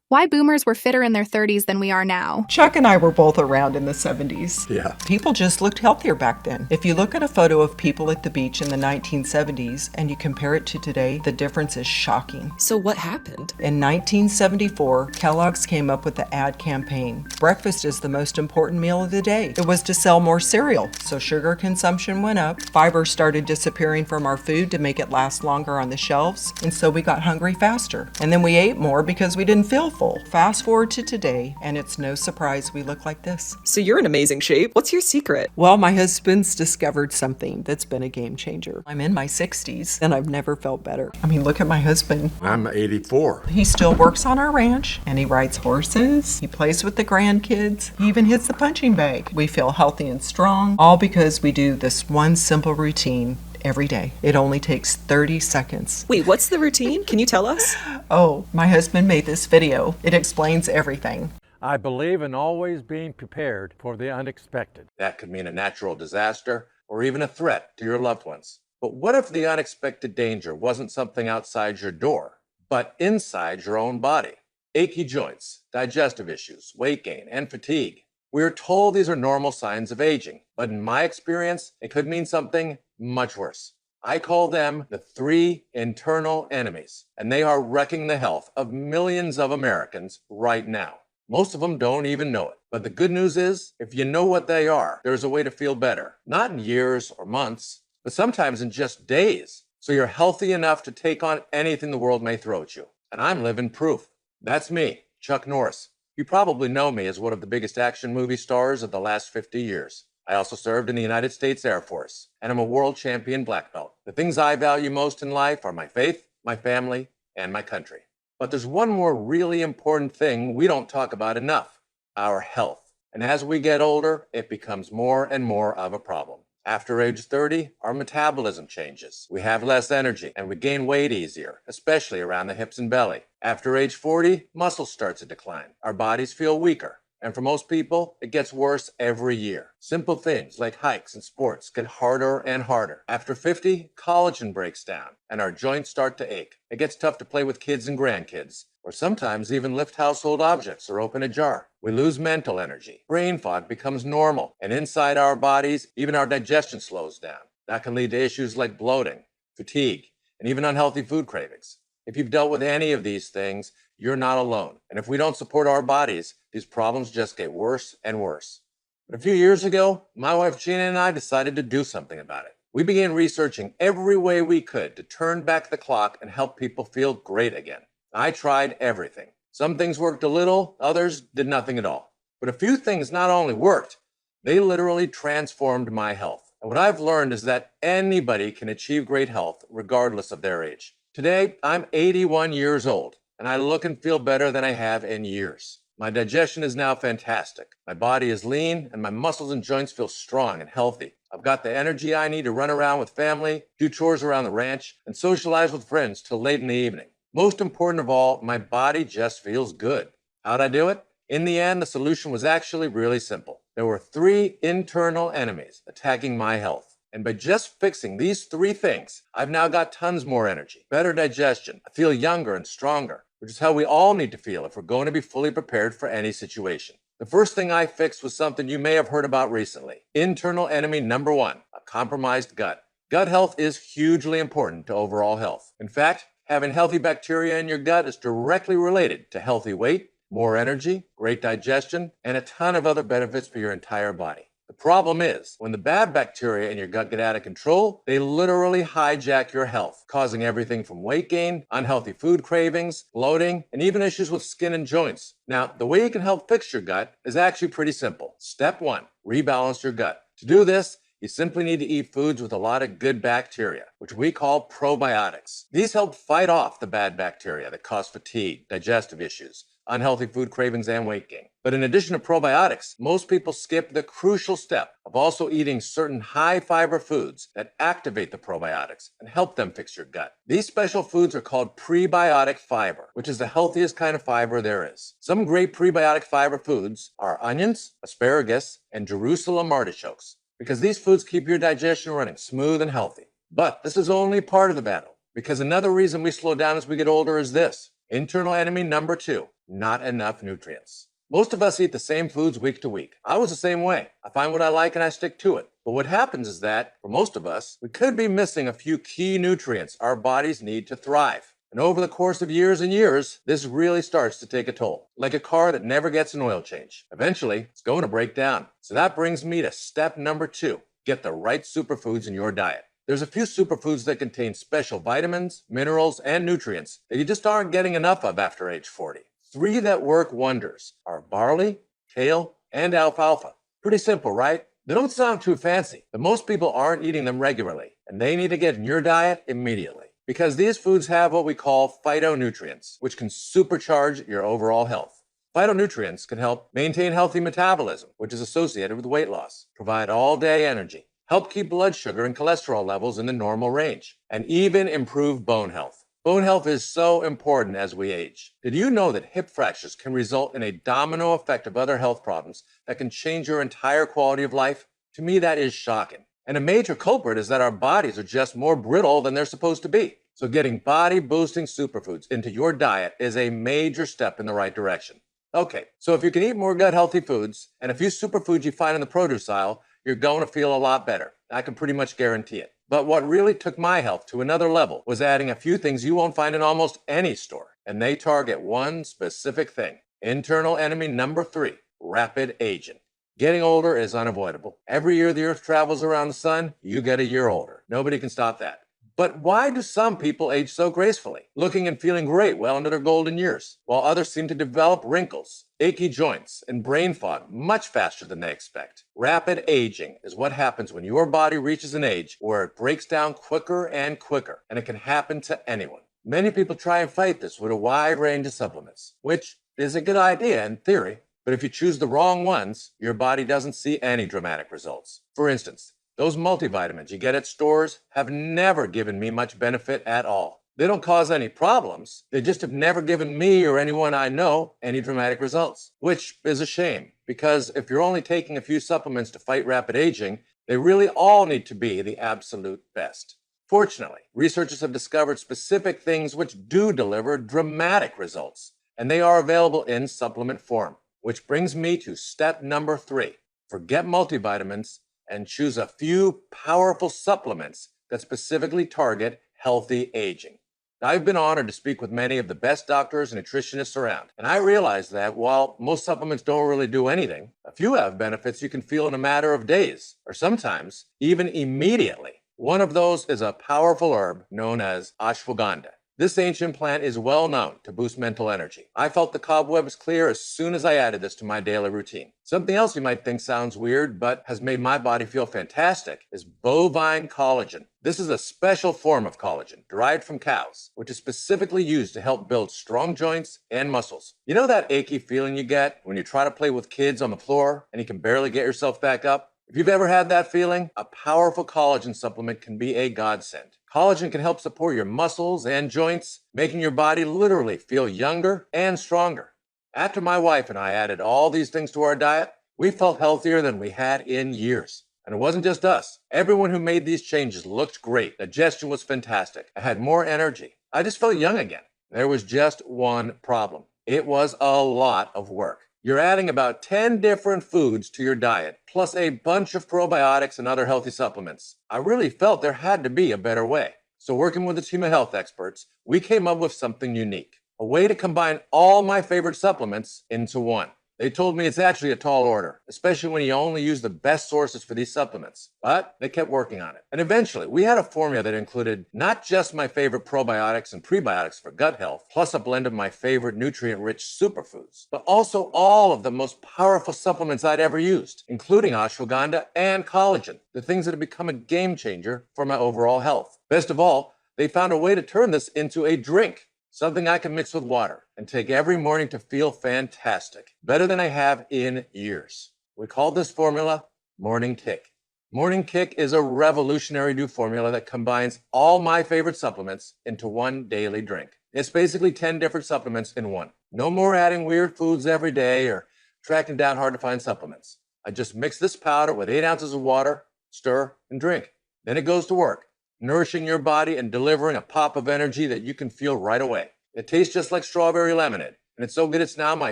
Why boomers were fitter in their 30s than we are now. Chuck and I were both around in the 70s. Yeah. People just looked healthier back then. If you look at a photo of people at the beach in the 1970s and you compare it to today, the difference is shocking. So what happened? In 1974, Kellogg's came up with the ad campaign. Breakfast is the most important meal of the day. It was to sell more cereal, so sugar consumption went up, fiber started disappearing from our food to make it last longer on the shelves, and so we got hungry faster. And then we ate more because we didn't feel full. Fast forward to today, and it's no surprise we look like this. So you're in amazing shape. What's your secret? Well, my husband's discovered something that's been a game changer. I'm in my 60s, and I've never felt better. I mean, look at my husband. I'm 84. He still works on our ranch, and he rides horses, he plays with the grandkids, he even hits the punching bag. We feel healthy and strong, all because we do this one simple routine every day. It only takes 30 seconds. Wait, what's the routine? Can you tell us? Oh, my husband made this video. It explains everything. I believe in always being prepared for the unexpected. That could mean a natural disaster or even a threat to your loved ones. But what if the unexpected danger wasn't something outside your door, but inside your own body? Achy joints, digestive issues, weight gain, and fatigue. We're told these are normal signs of aging, but in my experience, it could mean something much worse. I call them the three internal enemies, and they are wrecking the health of millions of Americans right now. Most of them don't even know it. But the good news is, if you know what they are, there's a way to feel better. Not in years or months, but sometimes in just days. So you're healthy enough to take on anything the world may throw at you. And I'm living proof. That's me, Chuck Norris. You probably know me as one of the biggest action movie stars of the last 50 years. I also served in the United States Air Force, and I'm a world champion black belt. The things I value most in life are my faith, my family, and my country. But there's one more really important thing we don't talk about enough: our health. And as we get older, it becomes more and more of a problem. After age 30, our metabolism changes. We have less energy and we gain weight easier, especially around the hips and belly. After age 40, muscle starts to decline. Our bodies feel weaker. And for most people, it gets worse every year. Simple things like hikes and sports get harder and harder. After 50, collagen breaks down and our joints start to ache. It gets tough to play with kids and grandkids, or sometimes even lift household objects or open a jar. We lose mental energy. Brain fog becomes normal, and inside our bodies, even our digestion slows down. That can lead to issues like bloating, fatigue, and even unhealthy food cravings. If you've dealt with any of these things, you're not alone. And if we don't support our bodies, these problems just get worse and worse. But a few years ago, my wife Gina and I decided to do something about it. We began researching every way we could to turn back the clock and help people feel great again. I tried everything. Some things worked a little, others did nothing at all. But a few things not only worked, they literally transformed my health. And what I've learned is that anybody can achieve great health regardless of their age. Today, I'm 81 years old, and I look and feel better than I have in years. My digestion is now fantastic. My body is lean, and my muscles and joints feel strong and healthy. I've got the energy I need to run around with family, do chores around the ranch, and socialize with friends till late in the evening. Most important of all, my body just feels good. How'd I do it? In the end, the solution was actually really simple. There were three internal enemies attacking my health. And by just fixing these three things, I've now got tons more energy, better digestion. I feel younger and stronger, which is how we all need to feel if we're going to be fully prepared for any situation. The first thing I fixed was something you may have heard about recently. Internal enemy number one, a compromised gut. Gut health is hugely important to overall health. In fact, having healthy bacteria in your gut is directly related to healthy weight, more energy, great digestion, and a ton of other benefits for your entire body. The problem is, when the bad bacteria in your gut get out of control, they literally hijack your health, causing everything from weight gain, unhealthy food cravings, bloating, and even issues with skin and joints. Now, the way you can help fix your gut is actually pretty simple. Step one, rebalance your gut. To do this, you simply need to eat foods with a lot of good bacteria, which we call probiotics. These help fight off the bad bacteria that cause fatigue, digestive issues, unhealthy food cravings, and weight gain. But in addition to probiotics, most people skip the crucial step of also eating certain high-fiber foods that activate the probiotics and help them fix your gut. These special foods are called prebiotic fiber, which is the healthiest kind of fiber there is. Some great prebiotic fiber foods are onions, asparagus, and Jerusalem artichokes, because these foods keep your digestion running smooth and healthy. But this is only part of the battle, because another reason we slow down as we get older is this: Internal enemy number 2, not enough nutrients. Most of us eat the same foods week to week. I was the same way. I find what I like and I stick to it. But what happens is that, for most of us, we could be missing a few key nutrients our bodies need to thrive. And over the course of years and years, this really starts to take a toll. Like a car that never gets an oil change. Eventually, it's going to break down. So that brings me to step number 2. Get the right superfoods in your diet. There's a few superfoods that contain special vitamins, minerals, and nutrients that you just aren't getting enough of after age 40. 3 that work wonders are barley, kale, and alfalfa. Pretty simple, right? They don't sound too fancy, but most people aren't eating them regularly, and they need to get in your diet immediately. Because these foods have what we call phytonutrients, which can supercharge your overall health. Phytonutrients can help maintain healthy metabolism, which is associated with weight loss, provide all-day energy, help keep blood sugar and cholesterol levels in the normal range, and even improve bone health. Bone health is so important as we age. Did you know that hip fractures can result in a domino effect of other health problems that can change your entire quality of life? To me, that is shocking. And a major culprit is that our bodies are just more brittle than they're supposed to be. So getting body-boosting superfoods into your diet is a major step in the right direction. Okay, so if you can eat more gut-healthy foods and a few superfoods you find in the produce aisle, you're going to feel a lot better. I can pretty much guarantee it. But what really took my health to another level was adding a few things you won't find in almost any store. And they target one specific thing. Internal enemy number 3, rapid aging. Getting older is unavoidable. Every year the earth travels around the sun, you get a year older. Nobody can stop that. But why do some people age so gracefully, looking and feeling great well into their golden years, while others seem to develop wrinkles, achy joints, and brain fog much faster than they expect? Rapid aging is what happens when your body reaches an age where it breaks down quicker and quicker, and it can happen to anyone. Many people try and fight this with a wide range of supplements, which is a good idea in theory. But if you choose the wrong ones, your body doesn't see any dramatic results. For instance, those multivitamins you get at stores have never given me much benefit at all. They don't cause any problems. They just have never given me or anyone I know any dramatic results, which is a shame because if you're only taking a few supplements to fight rapid aging, they really all need to be the absolute best. Fortunately, researchers have discovered specific things which do deliver dramatic results, and they are available in supplement form. Which brings me to step number 3. Forget multivitamins and choose a few powerful supplements that specifically target healthy aging. Now, I've been honored to speak with many of the best doctors and nutritionists around, and I realize that while most supplements don't really do anything, a few have benefits you can feel in a matter of days, or sometimes even immediately. One of those is a powerful herb known as ashwagandha. This ancient plant is well known to boost mental energy. I felt the cobwebs clear as soon as I added this to my daily routine. Something else you might think sounds weird, but has made my body feel fantastic, is bovine collagen. This is a special form of collagen derived from cows, which is specifically used to help build strong joints and muscles. You know that achy feeling you get when you try to play with kids on the floor and you can barely get yourself back up? If you've ever had that feeling, a powerful collagen supplement can be a godsend. Collagen can help support your muscles and joints, making your body literally feel younger and stronger. After my wife and I added all these things to our diet, we felt healthier than we had in years. And it wasn't just us. Everyone who made these changes looked great. Digestion was fantastic. I had more energy. I just felt young again. There was just one problem. It was a lot of work. You're adding about 10 different foods to your diet, plus a bunch of probiotics and other healthy supplements. I really felt there had to be a better way. So working with a team of health experts, we came up with something unique. A way to combine all my favorite supplements into one. They told me it's actually a tall order, especially when you only use the best sources for these supplements. But they kept working on it. And eventually, we had a formula that included not just my favorite probiotics and prebiotics for gut health, plus a blend of my favorite nutrient-rich superfoods, but also all of the most powerful supplements I'd ever used, including ashwagandha and collagen, the things that have become a game changer for my overall health. Best of all, they found a way to turn this into a drink. Something I can mix with water and take every morning to feel fantastic, better than I have in years. We call this formula Morning Kick. Morning Kick is a revolutionary new formula that combines all my favorite supplements into one daily drink. It's basically 10 different supplements in one. No more adding weird foods every day or tracking down hard to find supplements. I just mix this powder with 8 ounces of water, stir, and drink. Then it goes to work, nourishing your body and delivering a pop of energy that you can feel right away. It tastes just like strawberry lemonade, and it's so good it's now my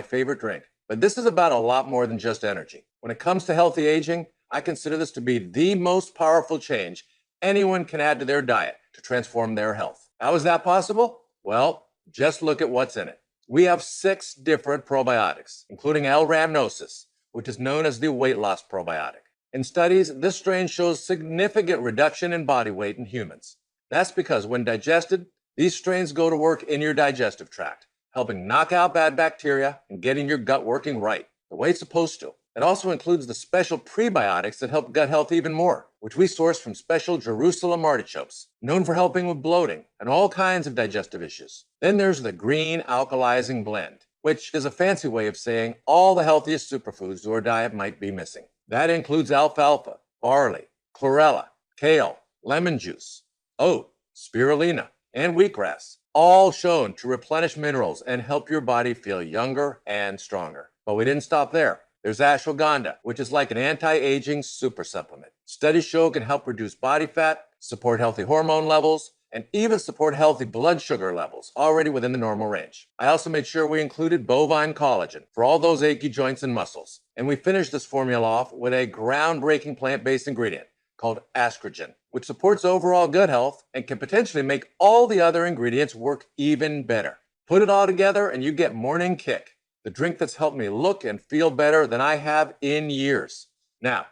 favorite drink. But this is about a lot more than just energy. When it comes to healthy aging, I consider this to be the most powerful change anyone can add to their diet to transform their health. How is that possible? Well, just look at what's in it. We have 6 different probiotics, including L-rhamnosus, which is known as the weight loss probiotic. In studies, this strain shows significant reduction in body weight in humans. That's because when digested, these strains go to work in your digestive tract, helping knock out bad bacteria and getting your gut working right, the way it's supposed to. It also includes the special prebiotics that help gut health even more, which we source from special Jerusalem artichokes, known for helping with bloating and all kinds of digestive issues. Then there's the green alkalizing blend, which is a fancy way of saying all the healthiest superfoods your diet might be missing. That includes alfalfa, barley, chlorella, kale, lemon juice, oat, spirulina, and wheatgrass, all shown to replenish minerals and help your body feel younger and stronger. But we didn't stop there. There's ashwagandha, which is like an anti-aging super supplement. Studies show it can help reduce body fat, support healthy hormone levels, and even support healthy blood sugar levels already within the normal range. I also made sure we included bovine collagen for all those achy joints and muscles. And we finished this formula off with a groundbreaking plant-based ingredient called ascogen, which supports overall gut health and can potentially make all the other ingredients work even better. Put it all together and you get Morning Kick, the drink that's helped me look and feel better than I have in years. Now,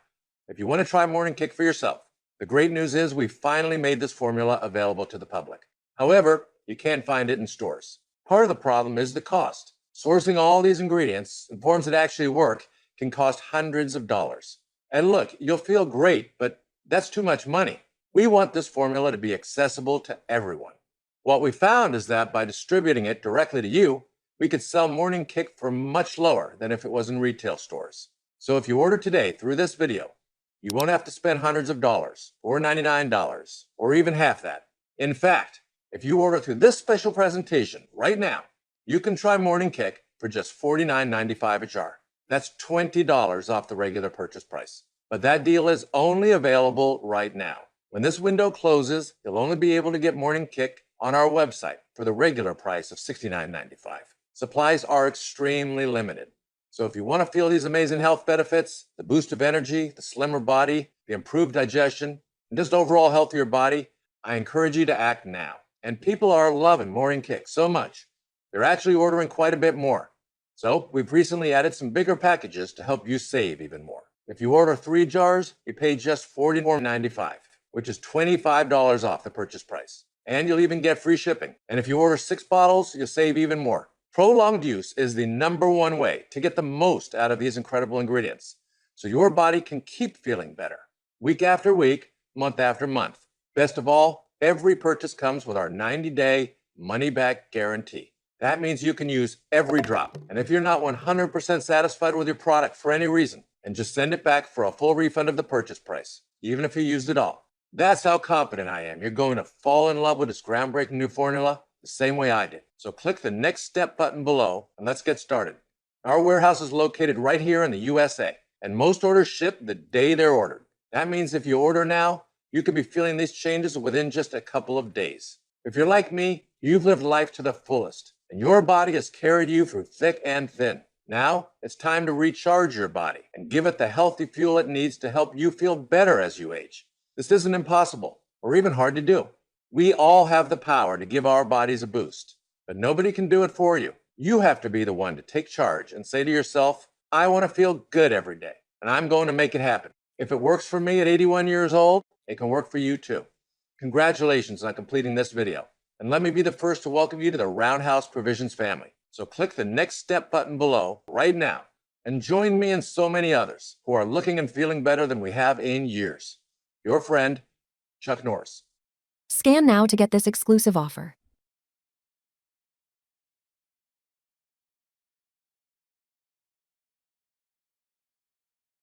if you want to try Morning Kick for yourself, the great news is we finally made this formula available to the public. However, you can't find it in stores. Part of the problem is the cost. Sourcing all these ingredients in forms that actually work can cost hundreds of dollars. And look, you'll feel great, but that's too much money. We want this formula to be accessible to everyone. What we found is that by distributing it directly to you, we could sell Morning Kick for much lower than if it was in retail stores. So if you order today through this video, you won't have to spend hundreds of dollars, or $99, or even half that. In fact, if you order through this special presentation right now, you can try Morning Kick for just $49.95 a jar. That's $20 off the regular purchase price. But that deal is only available right now. When this window closes, you'll only be able to get Morning Kick on our website for the regular price of $69.95. Supplies are extremely limited. So if you want to feel these amazing health benefits, the boost of energy, the slimmer body, the improved digestion, and just overall healthier body, I encourage you to act now. And people are loving Morning Kick so much, they're actually ordering quite a bit more. So we've recently added some bigger packages to help you save even more. If you order 3 jars, you pay just $44.95, which is $25 off the purchase price. And you'll even get free shipping. And if you order 6 bottles, you'll save even more. Prolonged use is the #1 way to get the most out of these incredible ingredients, so your body can keep feeling better, week after week, month after month. Best of all, every purchase comes with our 90-day money-back guarantee. That means you can use every drop. And if you're not 100% satisfied with your product for any reason, then just send it back for a full refund of the purchase price, even if you used it all. That's how confident I am you're going to fall in love with this groundbreaking new formula the same way I did. So click the next step button below and let's get started. Our warehouse is located right here in the USA, and most orders ship the day they're ordered. That means if you order now, you could be feeling these changes within just a couple of days. If you're like me, you've lived life to the fullest, and your body has carried you through thick and thin. Now, it's time to recharge your body and give it the healthy fuel it needs to help you feel better as you age. This isn't impossible or even hard to do. We all have the power to give our bodies a boost, but nobody can do it for you. You have to be the one to take charge and say to yourself, I want to feel good every day, and I'm going to make it happen. If it works for me at 81 years old, it can work for you too. Congratulations on completing this video, and let me be the first to welcome you to the Roundhouse Provisions family. So click the next step button below right now and join me and so many others who are looking and feeling better than we have in years. Your friend, Chuck Norris. Scan now to get this exclusive offer.